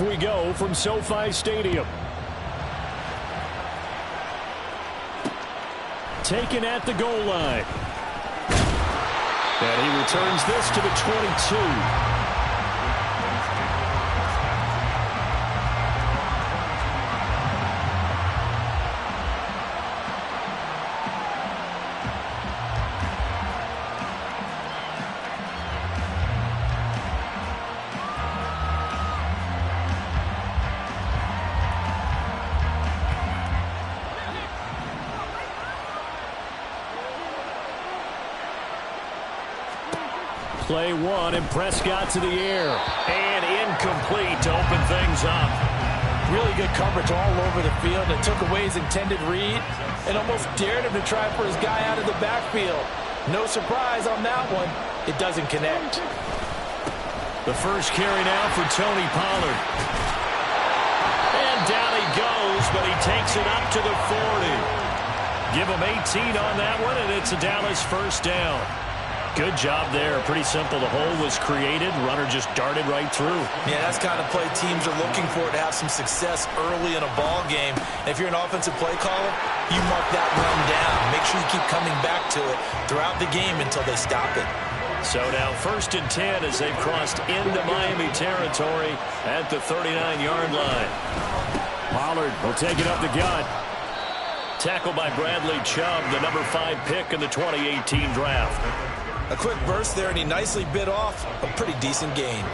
We go from SoFi Stadium. Taken at the goal line. And he returns this to the 22. Play one, and Prescott to the air. And incomplete to open things up. Really good coverage all over the field. It took away his intended read and almost dared him to try for his guy out of the backfield. No surprise on that one. It doesn't connect. The first carry now for Tony Pollard. And down he goes, but he takes it up to the 40. Give him 18 on that one, and it's a Dallas first down. Good job there. Pretty simple. The hole was created. Runner just darted right through. Yeah, that's the kind of play teams are looking for to have some success early in a ball game. And if you're an offensive play caller, you mark that run down. Make sure you keep coming back to it throughout the game until they stop it. So now 1st and 10 as they've crossed into Miami territory at the 39-yard line. Pollard will take it up the gut. Tackled by Bradley Chubb, the number 5 pick in the 2018 draft. A quick burst there, and he nicely bit off a pretty decent gain.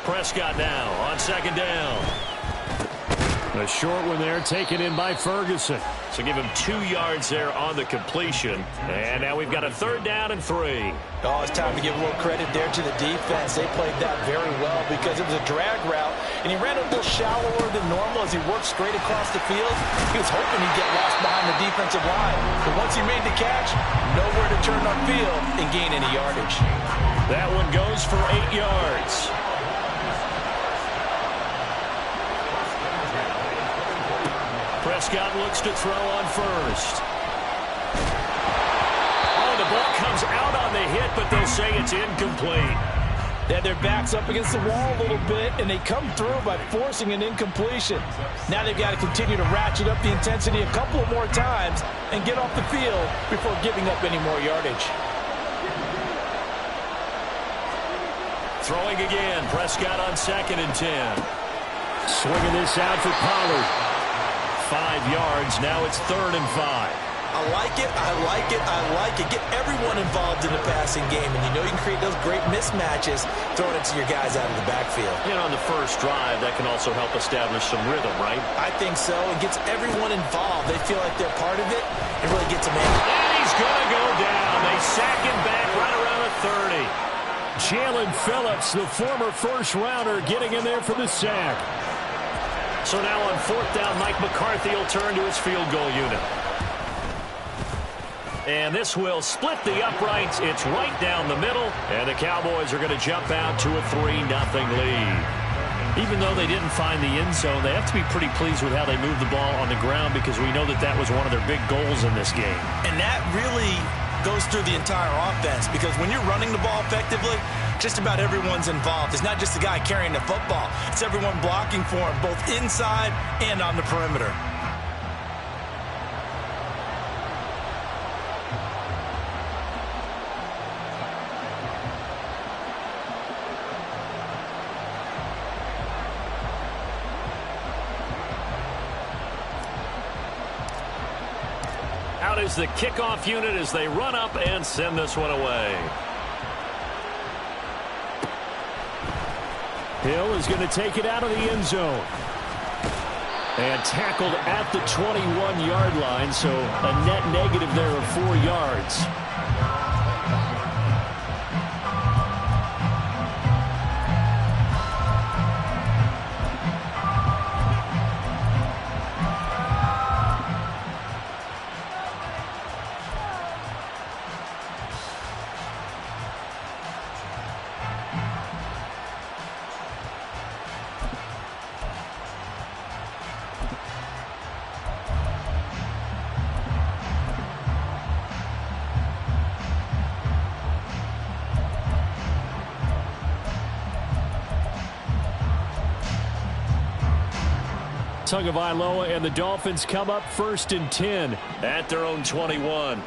Prescott now on 2nd down. A short one there, taken in by Ferguson. So give him 2 yards there on the completion. And now we've got a 3rd down and 3. Oh, it's time to give a little credit there to the defense. They played that very well because it was a drag route, and he ran a little shallower than normal as he worked straight across the field. He was hoping he'd get lost behind the defensive line. But once he made the catch, nowhere to turn upfield and gain any yardage. That one goes for 8 yards. Prescott looks to throw on first. Oh, the ball comes out on the hit, but they'll say it's incomplete. They had their backs up against the wall a little bit, and they come through by forcing an incompletion. Now they've got to continue to ratchet up the intensity a couple of more times and get off the field before giving up any more yardage. Throwing again, Prescott on 2nd and 10. Swinging this out for Pollard. 5 yards, now it's 3rd and 5. I like it, I like it, I like it. Get everyone involved in the passing game, and you know you can create those great mismatches throwing it to your guys out of the backfield. And on the first drive, that can also help establish some rhythm, right? I think so. It gets everyone involved. They feel like they're part of it. It really gets them in. And he's going to go down. They sack him back right around the 30. Jalen Phillips, the former first-rounder, getting in there for the sack. So now on 4th down, Mike McCarthy will turn to his field goal unit. And this will split the uprights. It's right down the middle. And the Cowboys are going to jump out to a 3-0 lead. Even though they didn't find the end zone, they have to be pretty pleased with how they moved the ball on the ground because we know that that was one of their big goals in this game. And that really goes through the entire offense because when you're running the ball effectively, just about everyone's involved. It's not just the guy carrying the football. It's everyone blocking for him, both inside and on the perimeter. Out is the kickoff unit as they run up and send this one away. Hill is going to take it out of the end zone. And tackled at the 21-yard line, so a net negative there of 4 yards. Tagovailoa and the Dolphins come up 1st and 10 at their own 21.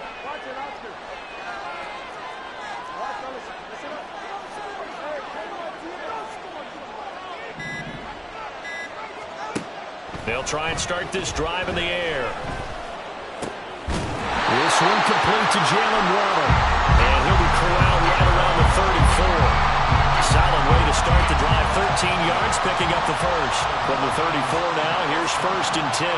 They'll try and start this drive in the air. This one complete to Jalen Waddle. And he'll be corralled right around the 34. Solid way to start the drive. 13 yards, picking up the first. From the 34 now, here's 1st and 10.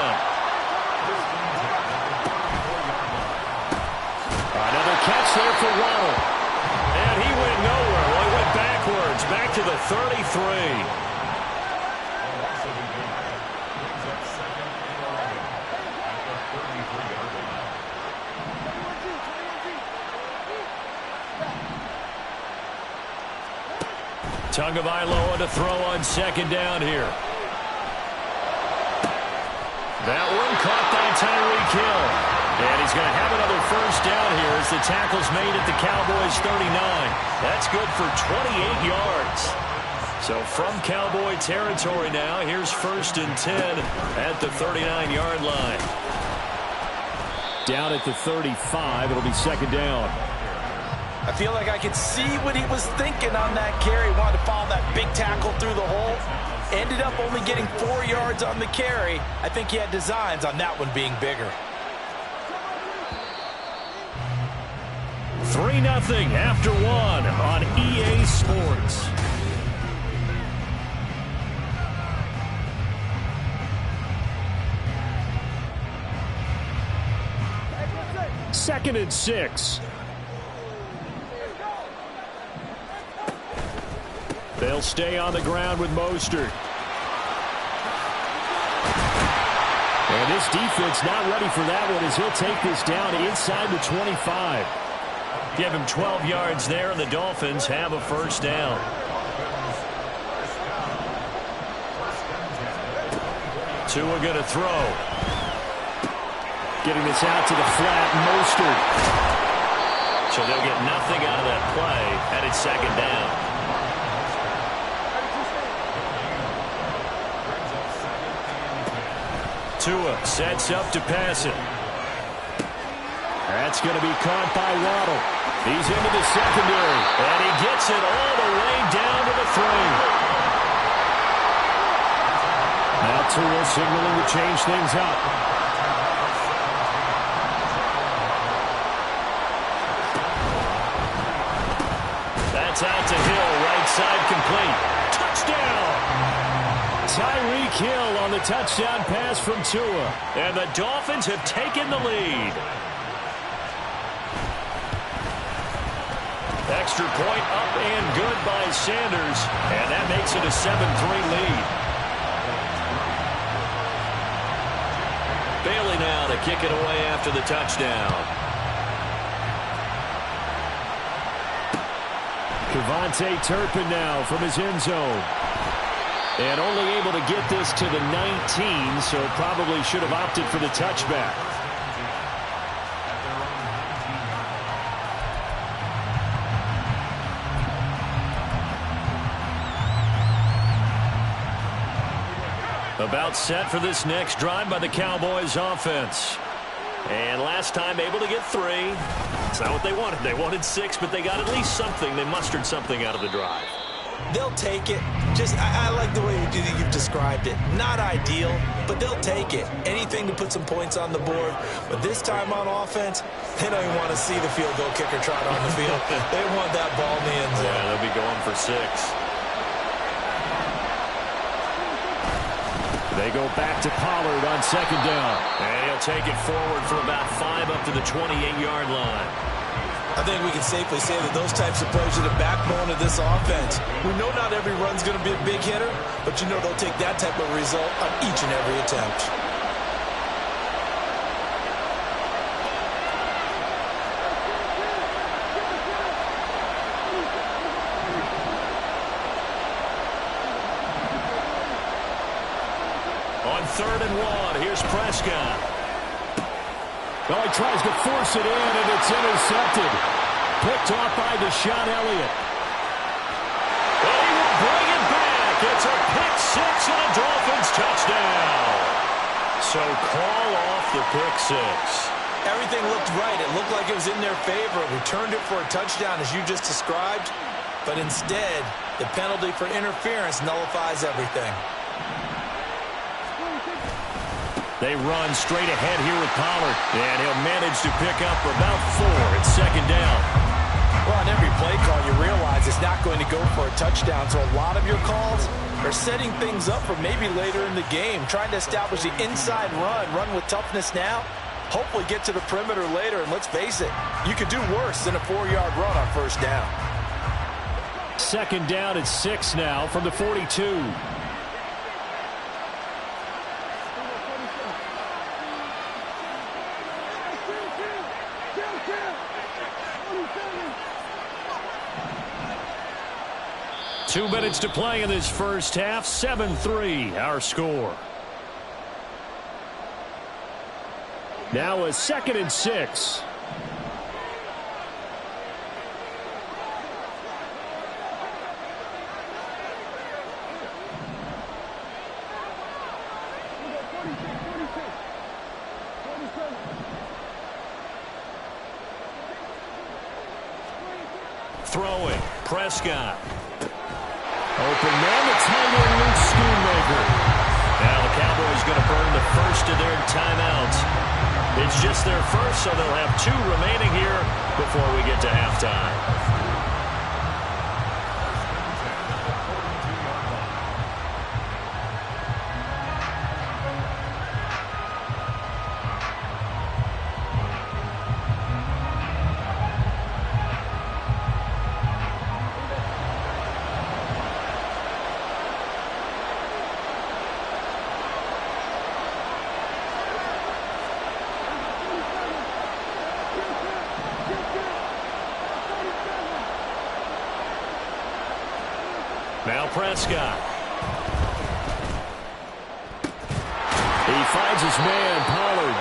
Another catch there for Waddle. And he went nowhere. Well, he went backwards, back to the 33. Tagovailoa to throw on 2nd down here. That one caught by Tyreek Hill. And he's going to have another 1st down here as the tackle's made at the Cowboys' 39. That's good for 28 yards. So from Cowboy territory now, here's 1st and 10 at the 39-yard line. Down at the 35, it'll be 2nd down. I feel like I could see what he was thinking on that carry. Wanted to follow that big tackle through the hole. Ended up only getting 4 yards on the carry. I think he had designs on that one being bigger. 3-0 after 1 on EA Sports. Second and 6. They'll stay on the ground with Mostert. And this defense not ready for that one as he'll take this down inside the 25. Give him 12 yards there, and the Dolphins have a 1st down. Tua going to throw. Getting this out to the flat, Mostert. So they'll get nothing out of that play, and it's 2nd down. Tua sets up to pass it. That's going to be caught by Waddle. He's into the secondary, and he gets it all the way down to the 3. Now Tua signaling to change things up. That's out to Hill, right side complete. Touchdown! Tyreek Hill on the touchdown pass from Tua. And the Dolphins have taken the lead. Extra point up and good by Sanders. And that makes it a 7-3 lead. Bailey now to kick it away after the touchdown. Kevontae Turpin now from his end zone. And only able to get this to the 19, so probably should have opted for the touchback. About set for this next drive by the Cowboys offense. And last time able to get 3. It's not what they wanted. They wanted 6, but they got at least something. They mustered something out of the drive. They'll take it. I like the way you've described it. Not ideal, but they'll take it. Anything to put some points on the board. But this time on offense, they don't even want to see the field goal kicker trot on the field. They want that ball in the end zone. Yeah, they'll be going for 6. They go back to Pollard on 2nd down. And he'll take it forward for about 5 up to the 28-yard line. I think we can safely say that those types of plays are the backbone of this offense. We know not every run's going to be a big hitter, but you know they'll take that type of result on each and every attempt. On 3rd and 1, here's Prescott. Well, he tries to force it in, and it's intercepted. Picked off by Deshaun Elliott. Well, he will bring it back. It's a pick 6 and a Dolphins touchdown. So call off the pick six. Everything looked right. It looked like it was in their favor. Returned it for a touchdown, as you just described. But instead, the penalty for interference nullifies everything. They run straight ahead here with Pollard. And he'll manage to pick up about 4 at second down. Well, on every play call, you realize it's not going to go for a touchdown. So a lot of your calls are setting things up for maybe later in the game, trying to establish the inside run with toughness now, hopefully get to the perimeter later. And let's face it, you could do worse than a 4-yard run on first down. Second down at 6 now from the 42. Two minutes to play in this first half. 7-3 our score. Now a 2nd and 6. Throwing, Prescott. Open man, the tight end, Luke Schoonmaker. Now the Cowboys going to burn the first of their timeouts. It's just their first, so they'll have 2 remaining here before we get to halftime. Now Prescott. He finds his man, Pollard.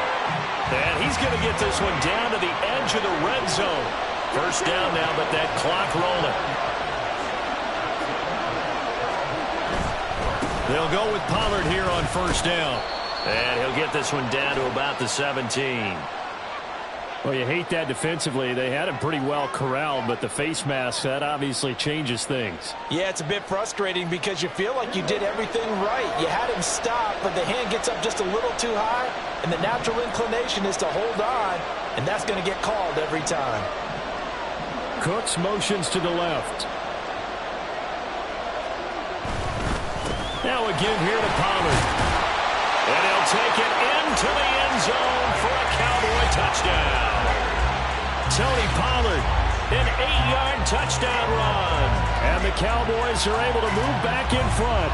And he's going to get this one down to the edge of the red zone. First down now, but that clock rolling. They'll go with Pollard here on first down. And he'll get this one down to about the 17. Well, you hate that defensively. They had him pretty well corralled, but the face mask, that obviously changes things. Yeah, it's a bit frustrating because you feel like you did everything right. You had him stop, but the hand gets up just a little too high, and the natural inclination is to hold on, and that's going to get called every time. Cooks motions to the left. Now again here to Pollard. And he'll take it into the end zone for a Cowboy touchdown. Tony Pollard, an 8-yard touchdown run. And the Cowboys are able to move back in front.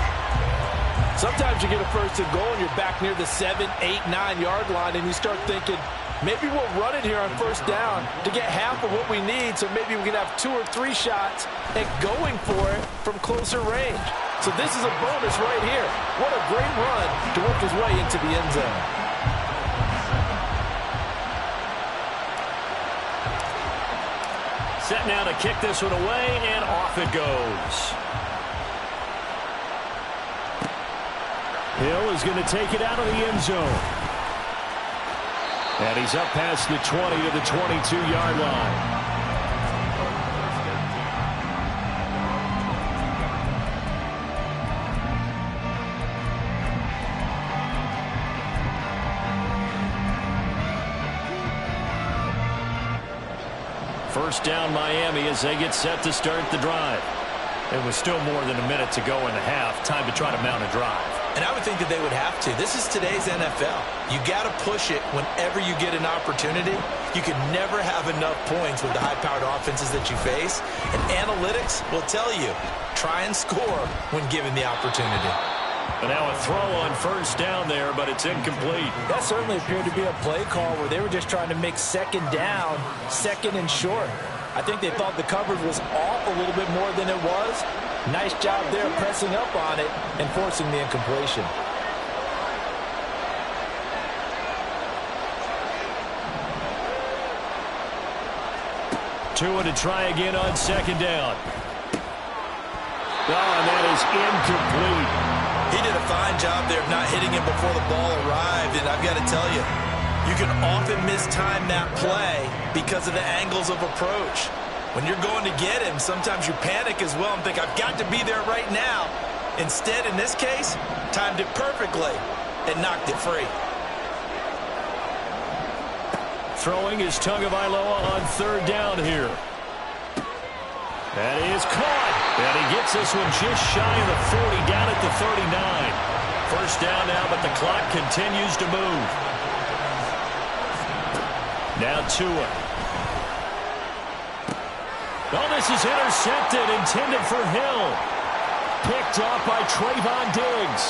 Sometimes you get a first and goal and you're back near the 7, 8, 9-yard line, and you start thinking, maybe we'll run it here on first down to get half of what we need, so maybe we can have 2 or 3 shots at going for it from closer range. So this is a bonus right here. What a great run to work his way into the end zone. Set now to kick this one away, and off it goes. Hill is going to take it out of the end zone. And he's up past the 20 to the 22-yard line. First down Miami as they get set to start the drive. It was still more than a minute to go in the half. Time to try to mount a drive. And I would think that they would have to. This is today's NFL. You got to push it whenever you get an opportunity. You can never have enough points with the high-powered offenses that you face. And analytics will tell you, try and score when given the opportunity. And now a throw on first down there, but it's incomplete. That certainly appeared to be a play call where they were just trying to make second down, second and short. I think they thought the coverage was off a little bit more than it was. Nice job there pressing up on it and forcing the incompletion. Tua to try again on second down. Oh, and that is incomplete. He did a fine job there of not hitting him before the ball arrived, and I've got to tell you, you can often mistime that play because of the angles of approach. When you're going to get him, sometimes you panic as well and think, I've got to be there right now. Instead, in this case, timed it perfectly and knocked it free. Throwing is Tagovailoa on third down here. That is caught. And he gets this one just shy of the 40, down at the 39. First down now, but the clock continues to move. Now Tua. Oh, this is intercepted, intended for Hill. Picked off by Trayvon Diggs.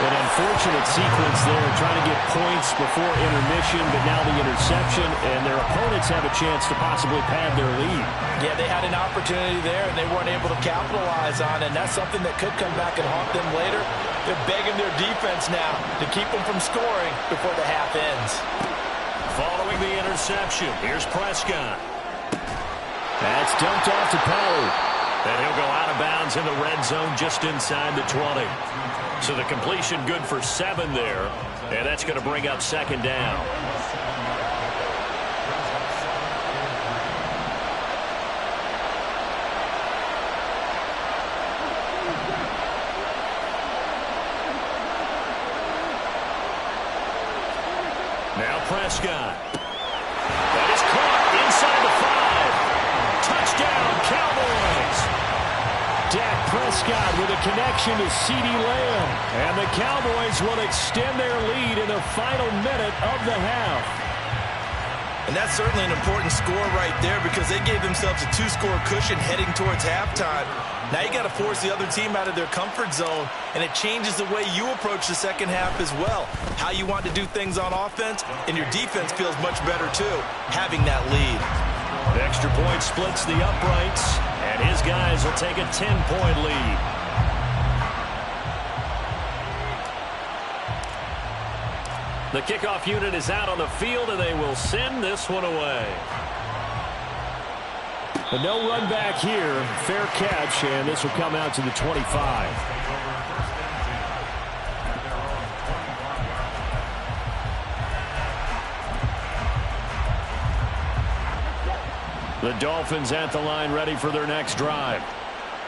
An unfortunate sequence there, trying to get points before intermission, but now the interception, and their opponents have a chance to possibly pad their lead. Yeah, they had an opportunity there, and they weren't able to capitalize on it, and that's something that could come back and haunt them later. They're begging their defense now to keep them from scoring before the half ends. Following the interception, here's Prescott. That's dumped off to Pollard. And he'll go out of bounds in the red zone just inside the 20. So the completion good for 7 there. And that's going to bring up second down. Now Prescott. That is caught inside the 5. Touchdown, Cowboys. Dak Prescott with a connection to CeeDee Lamb. And the Cowboys will extend their lead in the final minute of the half. And that's certainly an important score right there because they gave themselves a 2-score cushion heading towards halftime. Now you got to force the other team out of their comfort zone, and it changes the way you approach the second half as well. How you want to do things on offense, and your defense feels much better too, having that lead. The extra point splits the uprights, and his guys will take a 10-point lead. The kickoff unit is out on the field, and they will send this one away. But no run back here. Fair catch, and this will come out to the 25. The Dolphins at the line ready for their next drive.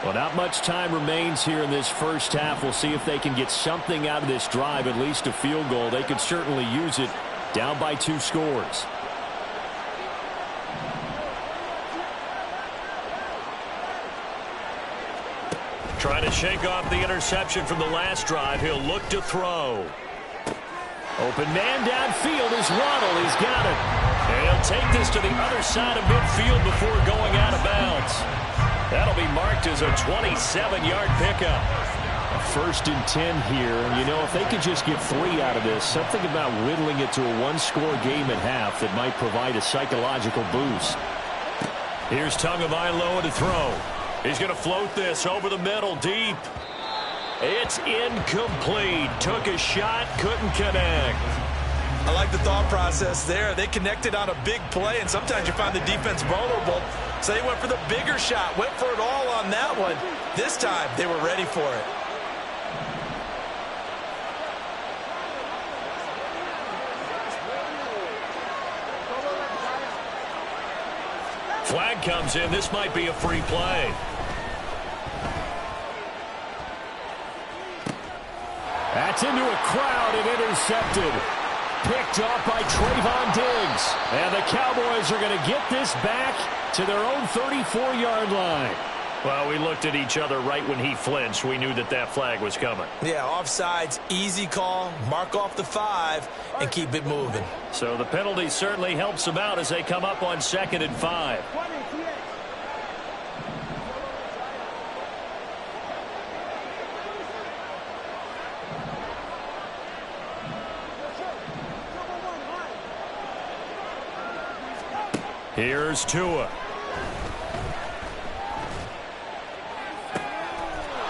Well, not much time remains here in this first half. We'll see if they can get something out of this drive, at least a field goal. They could certainly use it, down by 2 scores. Trying to shake off the interception from the last drive. He'll look to throw. Open man downfield is Waddle. He's got it. And he'll take this to the other side of midfield before going out of bounds. That'll be marked as a 27-yard pickup. First and 10 here. And, you know, if they could just get 3 out of this, something about whittling it to a 1-score game at half that might provide a psychological boost. Here's Tagovailoa to throw. He's going to float this over the middle deep. It's incomplete. Took a shot, couldn't connect. I like the thought process there. They connected on a big play, and sometimes you find the defense vulnerable. So they went for the bigger shot, went for it all on that one. This time, they were ready for it. Flag comes in. This might be a free play. That's into a crowd and intercepted. Picked off by Trayvon Diggs. And the Cowboys are going to get this back to their own 34-yard line. Well, we looked at each other right when he flinched. We knew that that flag was coming. Yeah, offsides, easy call, mark off the 5, and keep it moving. So the penalty certainly helps them out as they come up on 2nd and 5. Here's Tua.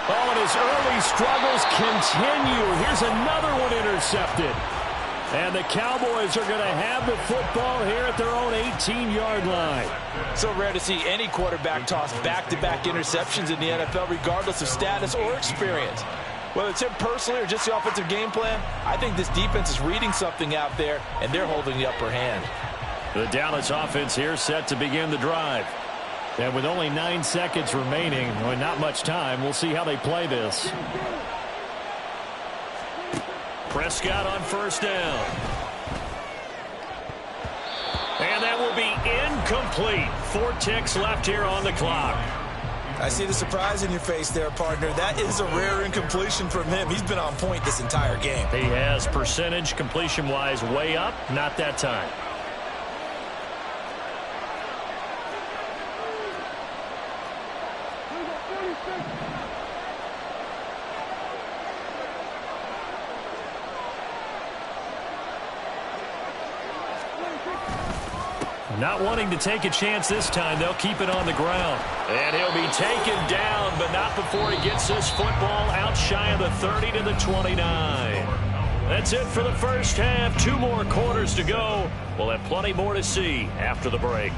Oh, and his early struggles continue. Here's another one intercepted. And the Cowboys are going to have the football here at their own 18-yard line. So rare to see any quarterback toss back-to-back interceptions in the NFL, regardless of status or experience. Whether it's him personally or just the offensive game plan, I think this defense is reading something out there, and they're holding the upper hand. The Dallas offense here set to begin the drive. And with only 9 seconds remaining, well, not much time, we'll see how they play this. Prescott on first down. And that will be incomplete. 4 ticks left here on the clock. I see the surprise in your face there, partner. That is a rare incompletion from him. He's been on point this entire game. He has percentage completion-wise way up, not that time. Not wanting to take a chance this time, they'll keep it on the ground. And he'll be taken down, but not before he gets this football out shy of the 30 to the 29. That's it for the first half. 2 more quarters to go. We'll have plenty more to see after the break.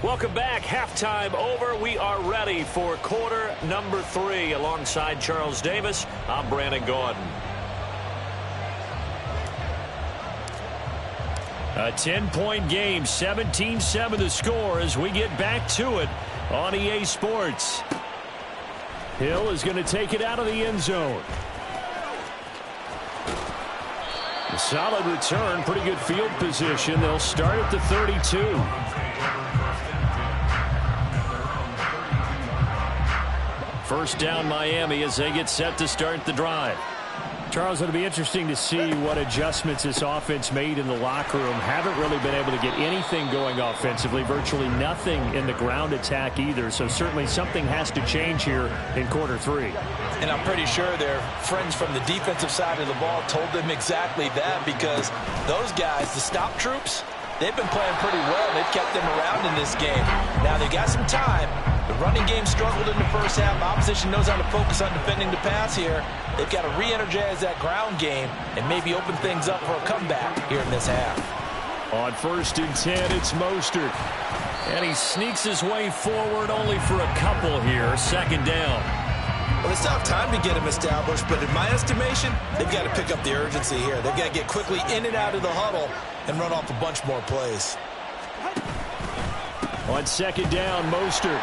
Welcome back. Halftime over. We are ready for quarter number 3. Alongside Charles Davis, I'm Brandon Gaudin. A 10-point game, 17-7 the score as we get back to it on EA Sports. Hill is going to take it out of the end zone. A solid return, pretty good field position. They'll start at the 32. First down Miami as they get set to start the drive. Charles, it'll be interesting to see what adjustments this offense made in the locker room. Haven't really been able to get anything going offensively, virtually nothing in the ground attack either. So certainly something has to change here in quarter 3. And I'm pretty sure their friends from the defensive side of the ball told them exactly that, because those guys, the stop troops, they've been playing pretty well. They've kept them around in this game. Now they got some time. The running game struggled in the first half. Opposition knows how to focus on defending the pass here. They've got to re-energize that ground game and maybe open things up for a comeback here in this half. On 1st and 10, it's Mostert. And he sneaks his way forward only for a couple here. 2nd down. Well, it's not time to get him established, but in my estimation, they've got to pick up the urgency here. They've got to get quickly in and out of the huddle and run off a bunch more plays. On 2nd down, Mostert.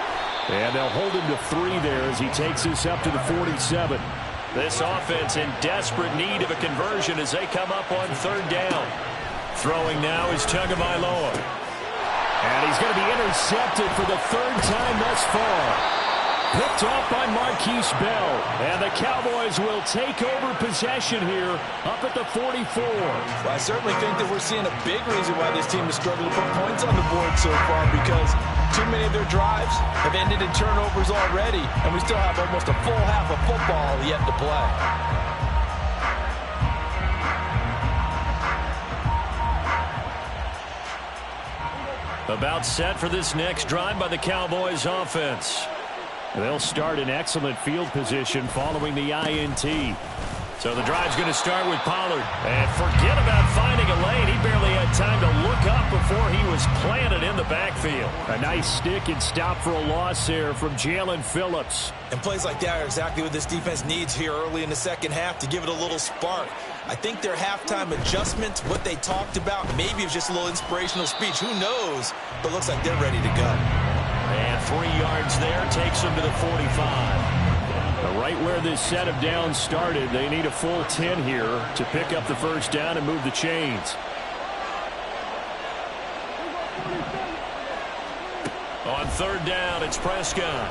And they'll hold him to 3 there as he takes this up to the 47. This offense in desperate need of a conversion as they come up on 3rd down. Throwing now is Tagovailoa. And he's going to be intercepted for the 3rd time thus far. Picked off by Marquise Bell. And the Cowboys will take over possession here up at the 44. Well, I certainly think that we're seeing a big reason why this team has struggled to put points on the board so far, because too many of their drives have ended in turnovers already, and we still have almost a full half of football yet to play. About set for this next drive by the Cowboys offense. They'll start in excellent field position following the INT. So the drive's going to start with Pollard. And forget about finding a lane. He barely had time to look up before he was planted in the backfield. A nice stick and stop for a loss there from Jalen Phillips. And plays like that are exactly what this defense needs here early in the second half to give it a little spark. I think their halftime adjustments, what they talked about, maybe it was just a little inspirational speech. Who knows? But it looks like they're ready to go. And 3 yards there takes them to the 45. Right where this set of downs started, they need a full 10 here to pick up the first down and move the chains. On 3rd down, it's Prescott.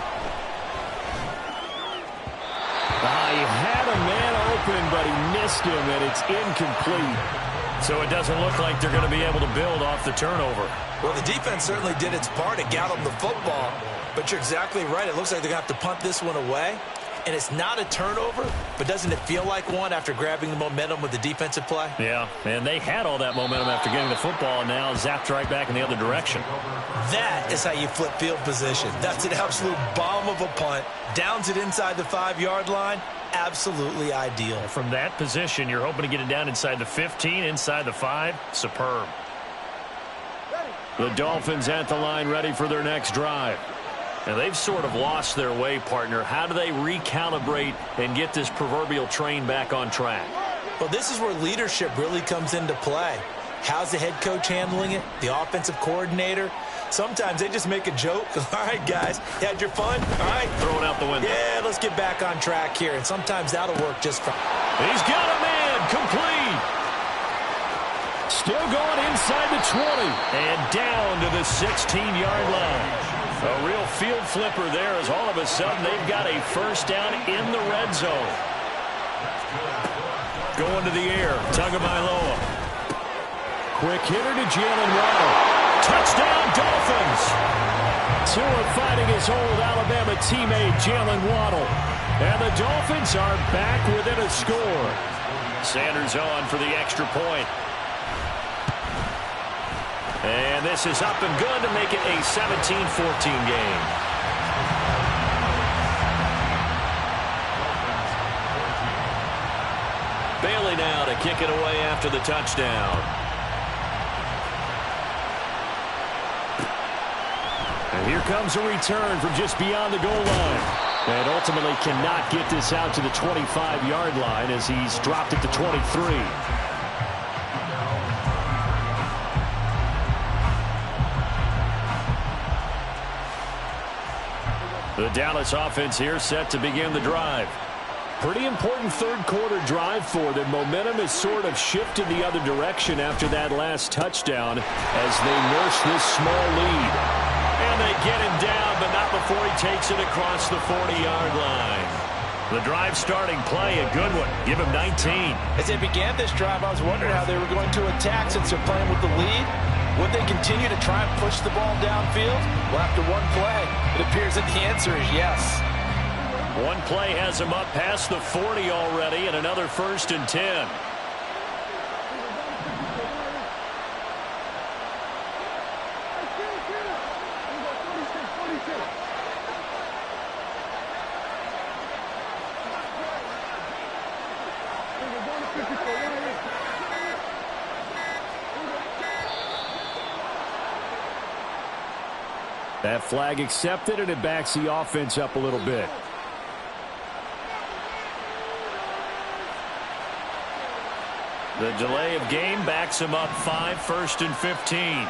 He had a man open, but he missed him, and it's incomplete. So it doesn't look like they're going to be able to build off the turnover. Well, the defense certainly did its part to get them the football, but you're exactly right. It looks like they're going to have to punt this one away. And it's not a turnover, but doesn't it feel like one after grabbing the momentum with the defensive play? Yeah, and they had all that momentum after getting the football, and now zapped right back in the other direction. That is how you flip field position. That's an absolute bomb of a punt. Downs it inside the 5-yard line. absolutely ideal. From that position, you're hoping to get it down inside the 15, inside the 5. Superb. The Dolphins at the line, ready for their next drive. And they've sort of lost their way, partner. How do they recalibrate and get this proverbial train back on track? Well, this is where leadership really comes into play. How's the head coach handling it? The offensive coordinator? Sometimes they just make a joke. All right, guys, you had your fun? All right. Throw it out the window. Yeah, let's get back on track here. And sometimes that'll work just fine. He's got a man. Complete. Still going inside the 20. And down to the 16-yard line. A real field flipper there as all of a sudden they've got a first down in the red zone. Going to the air. Tagovailoa. Quick hitter to Jalen Waddle. Touchdown, Dolphins. Tua fighting his old Alabama teammate, Jalen Waddle. And the Dolphins are back within a score. Sanders on for the extra point. And this is up and good to make it a 17-14 game. Bailey now to kick it away after the touchdown. And here comes a return from just beyond the goal line. And ultimately cannot get this out to the 25-yard line as he's dropped it to 23. The Dallas offense here set to begin the drive. Pretty important third-quarter drive for them. Momentum has sort of shifted the other direction after that last touchdown as they nurse this small lead. And they get him down, but not before he takes it across the 40-yard line. The drive starting play, a good one. Give him 19. As they began this drive, I was wondering how they were going to attack since they're playing with the lead. Would they continue to try and push the ball downfield? Well, after one play, it appears that the answer is yes. One play has him up past the 40 already, and another 1st and 10. That flag accepted, and it backs the offense up a little bit. The delay of game backs him up 5, 1st and 15.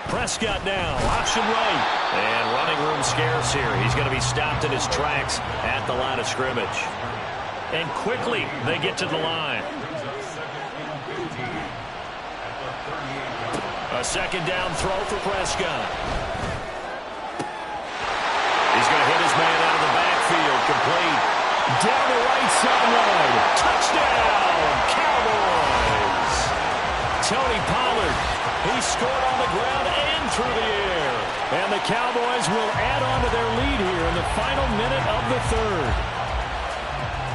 Prescott now, option right. And running room scarce here. He's going to be stopped in his tracks at the line of scrimmage. And quickly they get to the line. A second down throw for Prescott. He's going to hit his man out of the backfield. Complete. Down the right sideline. Touchdown, Cowboys. Tony Pollard. He scored on the ground and through the air. And the Cowboys will add on to their lead here in the final minute of the third.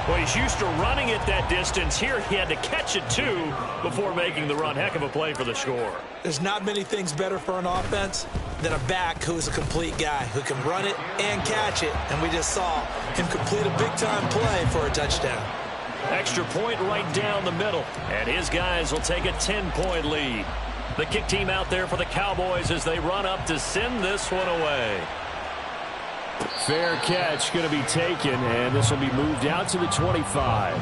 Well, he's used to running it that distance. Here he had to catch it, too, before making the run. Heck of a play for the score. There's not many things better for an offense than a back who's a complete guy who can run it and catch it. And we just saw him complete a big-time play for a touchdown. Extra point right down the middle. And his guys will take a 10-point lead. The kick team out there for the Cowboys as they run up to send this one away. Fair catch going to be taken, and this will be moved out to the 25.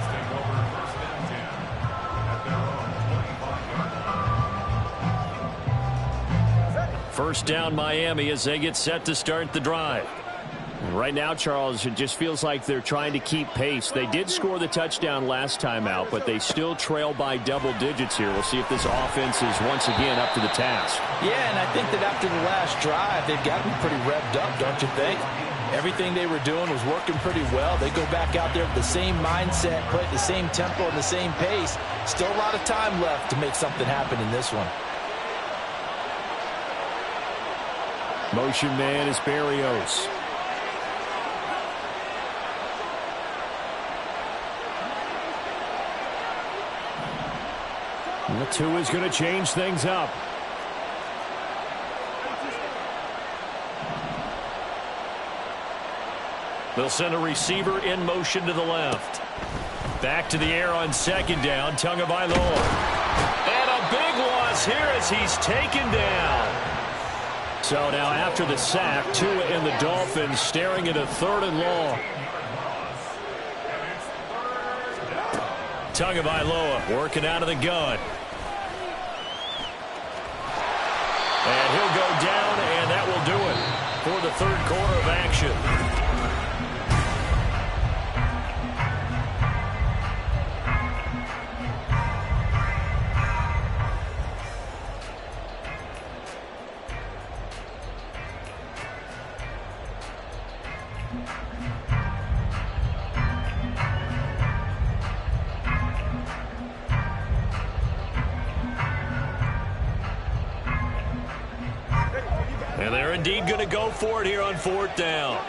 First down Miami as they get set to start the drive. Right now, Charles, it just feels like they're trying to keep pace. They did score the touchdown last time out, but they still trail by double digits here. We'll see if this offense is once again up to the task. Yeah, and I think that after the last drive, they've got to be pretty revved up, don't you think? Everything they were doing was working pretty well. They go back out there with the same mindset, play at the same tempo and the same pace. Still a lot of time left to make something happen in this one. Motion man is Berrios. The 2 is going to change things up. They'll send a receiver in motion to the left. Back to the air on second down, Tagovailoa. And a big loss here as he's taken down. So now after the sack, Tua and the Dolphins staring at a 3rd and long. Tagovailoa working out of the gun. And he'll go down, and that will do it for the 3rd quarter of action. And they're indeed going to go for it here on 4th down.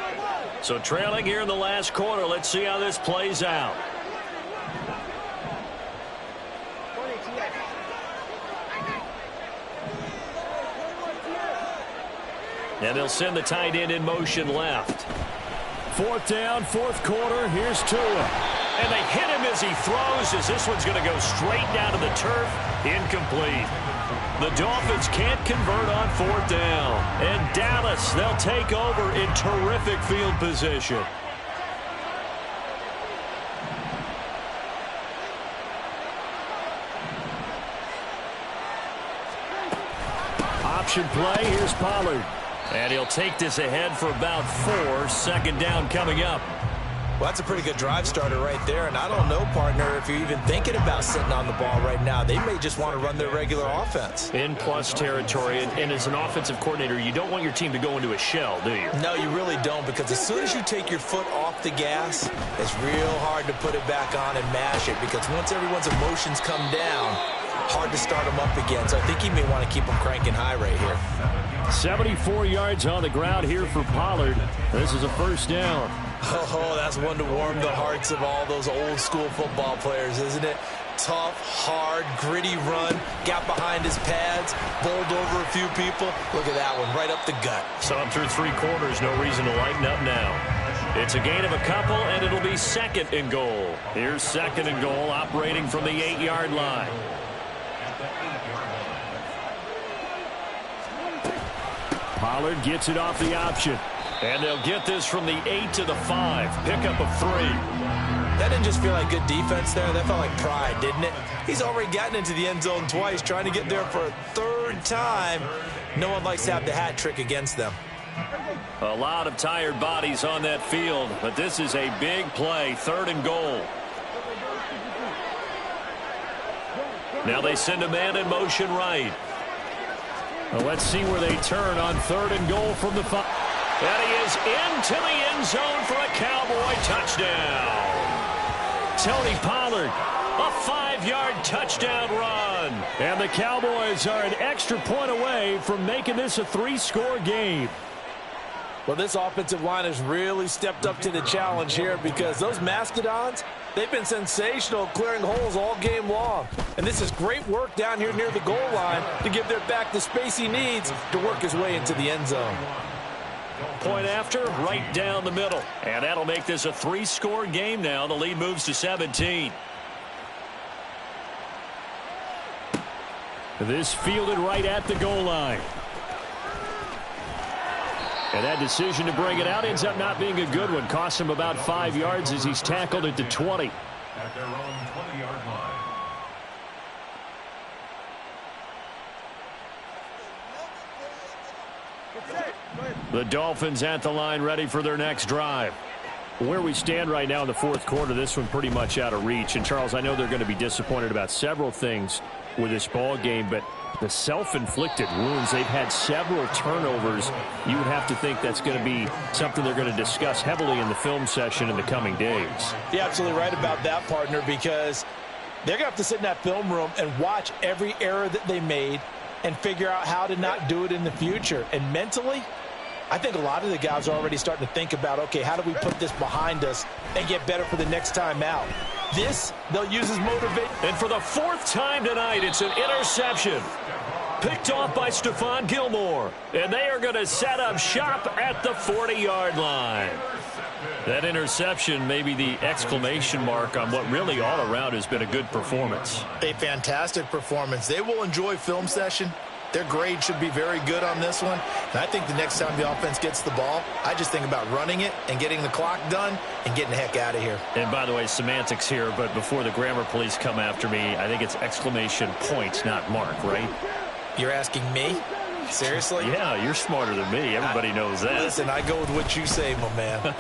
So trailing here in the last quarter. Let's see how this plays out. And they'll send the tight end in motion left. 4th down, 4th quarter. Here's Tua. And they hit him as he throws, as this one's going to go straight down to the turf. Incomplete. The Dolphins can't convert on 4th down. And Dallas, they'll take over in terrific field position. Option play, here's Pollard. And he'll take this ahead for about 4. 2nd down coming up. Well, that's a pretty good drive starter right there. And I don't know, partner, if you're even thinking about sitting on the ball right now. They may just want to run their regular offense. In plus territory. And as an offensive coordinator, you don't want your team to go into a shell, do you? No, you really don't, because as soon as you take your foot off the gas, it's real hard to put it back on and mash it, because once everyone's emotions come down, hard to start them up again. So I think he may want to keep them cranking high right here. 74 yards on the ground here for Pollard. This is a 1st down. Oh, that's one to warm the hearts of all those old school football players, isn't it? Tough, hard, gritty run, got behind his pads, bowled over a few people. Look at that one, right up the gut. So I'm through 3 quarters, no reason to lighten up now. It's a gain of a couple, and it'll be 2nd and goal. Here's 2nd and goal, operating from the 8-yard line. Pollard gets it off the option. And they'll get this from the 8 to the 5. Pickup of 3. That didn't just feel like good defense there. That felt like pride, didn't it? He's already gotten into the end zone twice, trying to get there for a 3rd time. No one likes to have the hat trick against them. A lot of tired bodies on that field, but this is a big play. 3rd and goal. Now they send a man in motion right. Well, let's see where they turn on 3rd and goal from the 5. And he is into the end zone for a Cowboy touchdown. Tony Pollard, a 5-yard touchdown run. And the Cowboys are an extra point away from making this a 3-score game. Well, this offensive line has really stepped up to the challenge here, because those Mastodons, they've been sensational clearing holes all game long. And this is great work down here near the goal line to give their back the space he needs to work his way into the end zone. Point after, right down the middle. And that'll make this a 3-score game now. The lead moves to 17. This fielded right at the goal line. And that decision to bring it out ends up not being a good one. Costs him about 5 yards as he's tackled at the 20. At their own 20-yard line. The Dolphins at the line, ready for their next drive. Where we stand right now in the 4th quarter, this one pretty much out of reach. And, Charles, I know they're going to be disappointed about several things with this ball game, but the self-inflicted wounds, they've had several turnovers. You would have to think that's going to be something they're going to discuss heavily in the film session in the coming days. You're absolutely right about that, partner, because they're going to have to sit in that film room and watch every error that they made and figure out how to not do it in the future. And mentally, I think a lot of the guys are already starting to think about, okay, how do we put this behind us and get better for the next time out? This, they'll use as motivation. And for the 4th time tonight, it's an interception. Picked off by Stephon Gilmore. And they are going to set up shop at the 40-yard line. That interception may be the exclamation mark on what really all around has been a good performance. A fantastic performance. They will enjoy film session. Their grade should be very good on this one. And I think the next time the offense gets the ball, I just think about running it and getting the clock done and getting the heck out of here. And by the way, semantics here, but before the grammar police come after me, I think it's exclamation point, not mark, right? You're asking me? Seriously? Yeah, you're smarter than me. Everybody knows that. Listen, I go with what you say, my man.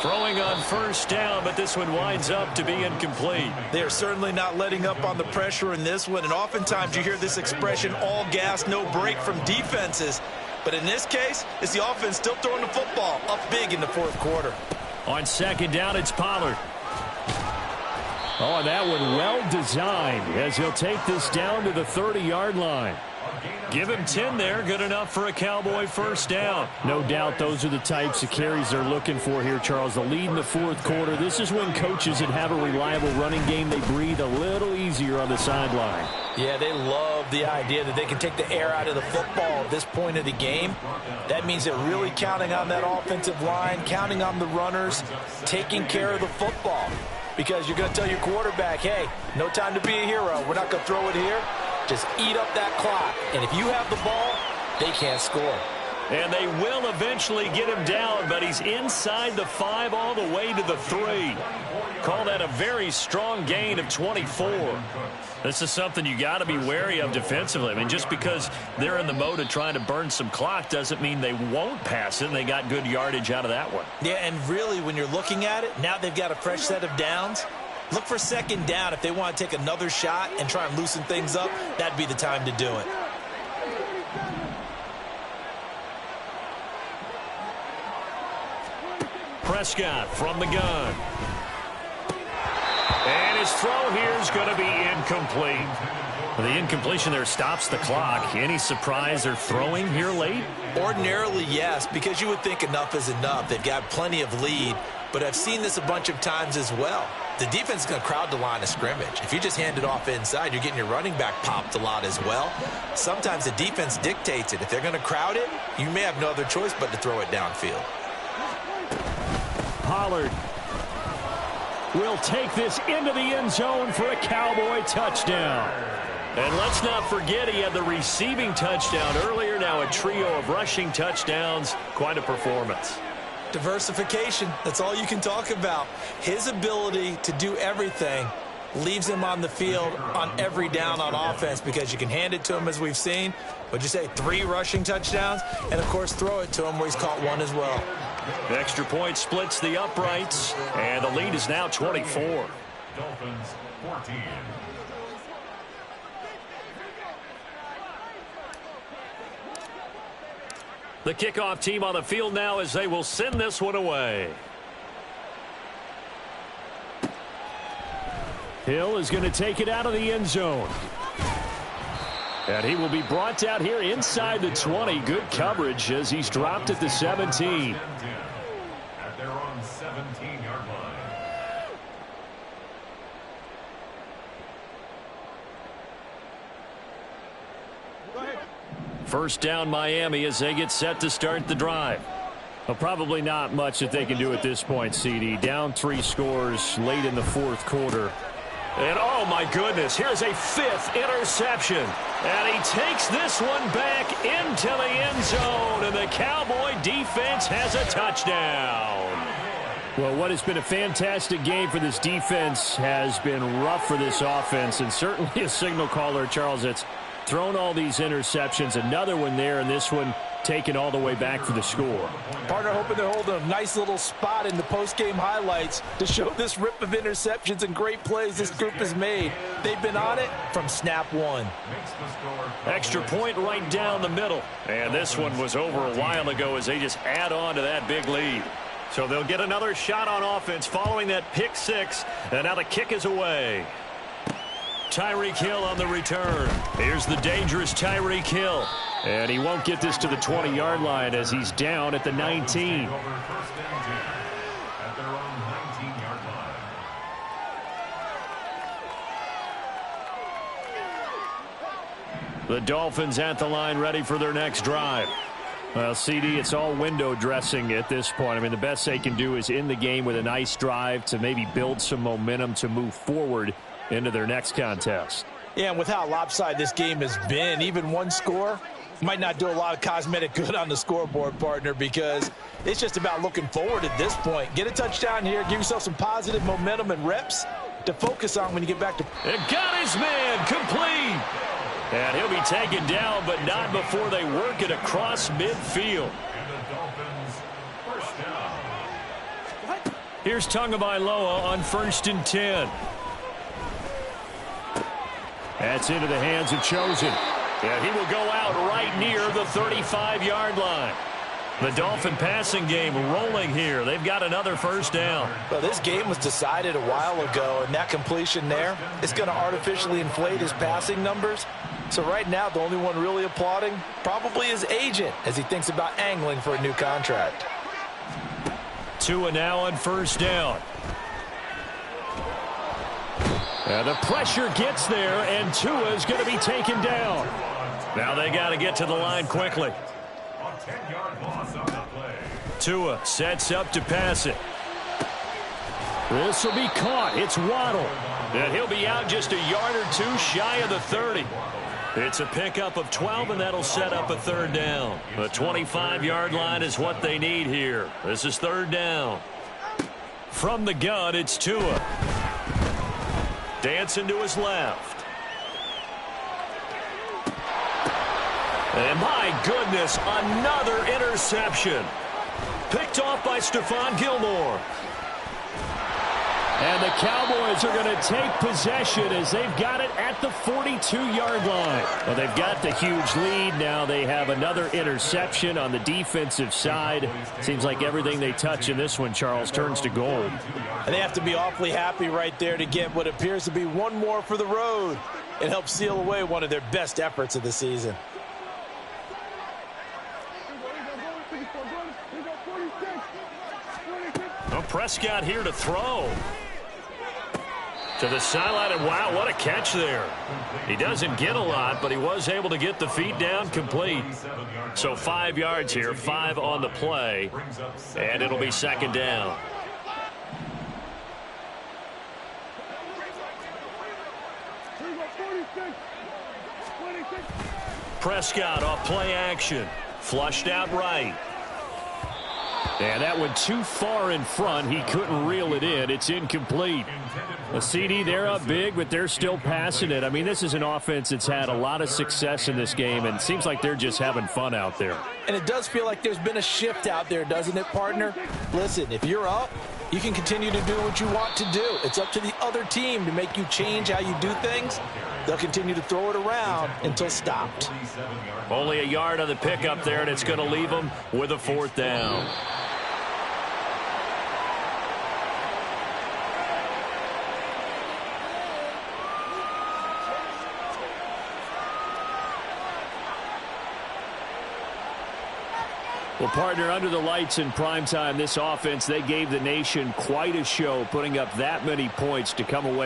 Throwing on first down, but this one winds up to be incomplete. They are certainly not letting up on the pressure in this one, and oftentimes you hear this expression, all gas, no break from defenses. But in this case, it's the offense still throwing the football up big in the fourth quarter. On second down, it's Pollard. Oh, and that one well designed as he'll take this down to the 30-yard line. Give him 10 there. Good enough for a Cowboy first down. No doubt those are the types of carries they're looking for here, Charles. The lead in the fourth quarter. This is when coaches that have a reliable running game, they breathe a little easier on the sideline. Yeah, they love the idea that they can take the air out of the football at this point of the game. That means they're really counting on that offensive line, counting on the runners, taking care of the football. Because you're going to tell your quarterback, hey, no time to be a hero. We're not going to throw it here. Just eat up that clock. And if you have the ball, they can't score. And they will eventually get him down, but he's inside the 5 all the way to the 3. Call that a very strong gain of 24. This is something you got to be wary of defensively. I mean, just because they're in the mode of trying to burn some clock doesn't mean they won't pass it, and they got good yardage out of that one. Yeah, and really, when you're looking at it, now they've got a fresh set of downs. Look for second down. If they want to take another shot and try and loosen things up, that'd be the time to do it. Prescott from the gun. And his throw here is going to be incomplete. The incompletion there stops the clock. Any surprise they're throwing here late? Ordinarily, yes, because you would think enough is enough. They've got plenty of lead, but I've seen this a bunch of times as well. The defense is going to crowd the line of scrimmage. If you just hand it off inside, you're getting your running back popped a lot as well. Sometimes the defense dictates it. If they're going to crowd it, you may have no other choice but to throw it downfield. Pollard will take this into the end zone for a Cowboy touchdown. And let's not forget he had the receiving touchdown earlier. Now a trio of rushing touchdowns. Quite a performance. Diversification, that's all you can talk about. His ability to do everything leaves him on the field on every down on offense because you can hand it to him as we've seen. Would you say 3 rushing touchdowns? And, of course, throw it to him where he's caught 1 as well. The extra point splits the uprights, and the lead is now 24. Dolphins 14. The kickoff team on the field now as they will send this one away. Hill is going to take it out of the end zone. And he will be brought down here inside the 20. Good coverage as he's dropped at the 17. At their own 17-yard line. First down Miami as they get set to start the drive. Well, probably not much that they can do at this point, CD. Down 3 scores late in the fourth quarter. And, oh, my goodness, here's a 5th interception. And he takes this one back into the end zone, and the Cowboy defense has a touchdown. Well, what has been a fantastic game for this defense has been rough for this offense, and certainly a signal caller, Charles, that's thrown all these interceptions. Another one there, and this one taken all the way back for the score. Partner hoping they're holding a nice little spot in the post-game highlights to show this rip of interceptions and great plays this group has made. They've been on it from snap 1. Extra point right down the middle. And this one was over a while ago as they just add on to that big lead. So they'll get another shot on offense following that pick 6. And now the kick is away. Tyreek Hill on the return. Here's the dangerous Tyreek Hill. And he won't get this to the 20-yard line as he's down at the 19. At their own 19-yard line. The Dolphins at the line ready for their next drive. Well, CD, it's all window dressing at this point. I mean, the best they can do is in the game with a nice drive to maybe build some momentum to move forward into their next contest. Yeah, and with how lopsided this game has been, even one score might not do a lot of cosmetic good on the scoreboard, partner, because it's just about looking forward at this point. Get a touchdown here, give yourself some positive momentum and reps to focus on when you get back to... It got his man complete. And he'll be taken down, but not before they work it across midfield. And the Dolphins first down. Here's Tagovailoa on 1st and 10. That's into the hands of Chosen. And he will go out right near the 35-yard line. The Dolphin passing game rolling here. They've got another first down. Well, this game was decided a while ago, and that completion there is going to artificially inflate his passing numbers. So right now, the only one really applauding probably his agent as he thinks about angling for a new contract. Tua now on 1st down. And the pressure gets there, and Tua is going to be taken down. Now they got to get to the line quickly. A 10-yard loss on the play. Tua sets up to pass it. This will be caught. It's Waddle. And he'll be out just a yard or two shy of the 30. It's a pickup of 12, and that'll set up a 3rd down. The 25-yard line is what they need here. This is 3rd down. From the gun, it's Tua. Dancing to his left. And my goodness, another interception. Picked off by Stephon Gilmore. And the Cowboys are going to take possession as they've got it at the 42-yard line. Well, they've got the huge lead. Now they have another interception on the defensive side. Seems like everything they touch in this one, Charles, turns to gold. And they have to be awfully happy right there to get what appears to be one more for the road. It helps seal away one of their best efforts of the season. Well, Prescott here to throw. To the sideline, and wow, what a catch there. He doesn't get a lot, but he was able to get the feet down complete. So 5 yards here, 5 on the play, and it'll be 2nd down. Prescott off play action. Flushed out right. And that went too far in front. He couldn't reel it in. It's incomplete. A CD, they're up big, but they're still passing it. I mean, this is an offense that's had a lot of success in this game, and it seems like they're just having fun out there. And it does feel like there's been a shift out there, doesn't it, partner? Listen, if you're up, you can continue to do what you want to do. It's up to the other team to make you change how you do things. They'll continue to throw it around until stopped. Only a yard on the pickup there, and it's going to leave them with a 4th down. Well, partner, under the lights in primetime, this offense, they gave the nation quite a show, putting up that many points to come away.